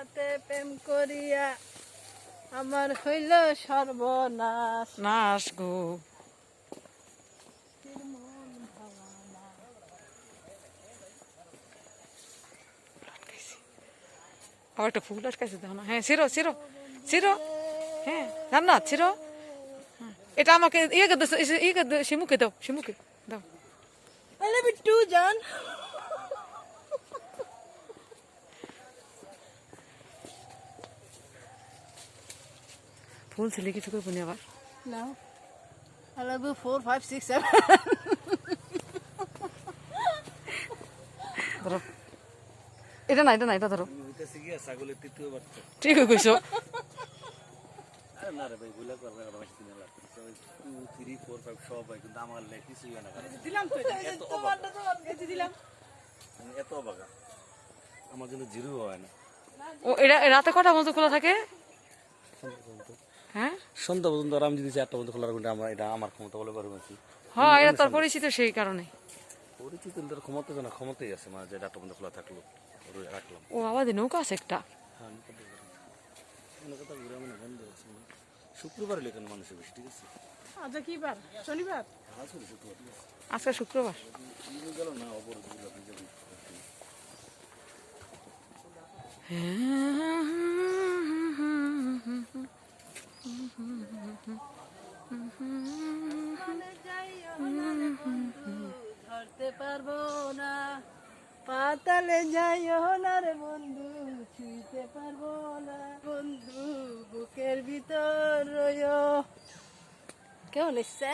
সাথে প্রেম করিয়া আমার হইল সর্বনাশ। নাশ গো। আবার একটা ফুল আটকাইছে দেখো না। হ্যাঁ ছিড়ো ছিড়ো ছিড়ো। হ্যাঁ জান্নাত ছিড়ো। এটা আমাকে শিমুকে দাও, শিমুকে দাও। I love it too, John. ফুল ছিলে কিছু করবো না আবার। No. I love you 4, 5, 6, 7. ধরো এটা না, এটা না, এটা ধরো। হইতেছে কি ছাগলের তৃতীয় বাচ্চা। ঠিক কইছো। আরে না রে ভাই, ভুলে করবে না, আমার কিনে লাগতেছে। ওই 2, 3, 4, 5 সব হয়, কিন্তু আমার লেখ কিছুই হয় না। দিলাম তো তোমারটা তো এই দিলাম। এত অবাকা আমার জন্য জিরো হয় না। ও এটা রাতে কটা পর্যন্ত খোলা থাকে? হ্যাঁ সন্ধ্যা পর্যন্ত। আর আমি যদি 4টা পর্যন্ত খোলা রাখবো, আমার এটা আমার ক্ষমতা বলে পারবো কি? হ্যাঁ, এটা তোর পরিচিত সেই কারণে। পরিচিত তার ক্ষমতা জানা, ক্ষমতাই আছে, মানে যে 4টা পর্যন্ত খোলা থাকলো রাখলাম। ও আবার নৌকা আছে একটা। হ্যাঁ, কথা ঘুরে মানে বন্ধ আছে। শুক্রবার লেখানো মানুষের বেশি, ঠিক আছে। আজ কি বার? শনিবার। আসলে শুক্রবার ঠিক আছে। আজকে শুক্রবার। গেল না অবরোধ আপনি যাবেন। ধরতে পারবো না, পাতালে যাইও না রে বন্ধু, ছুঁইতে পারবো না বন্ধু, বুকের ভিতর রইও। কেমন এসছে?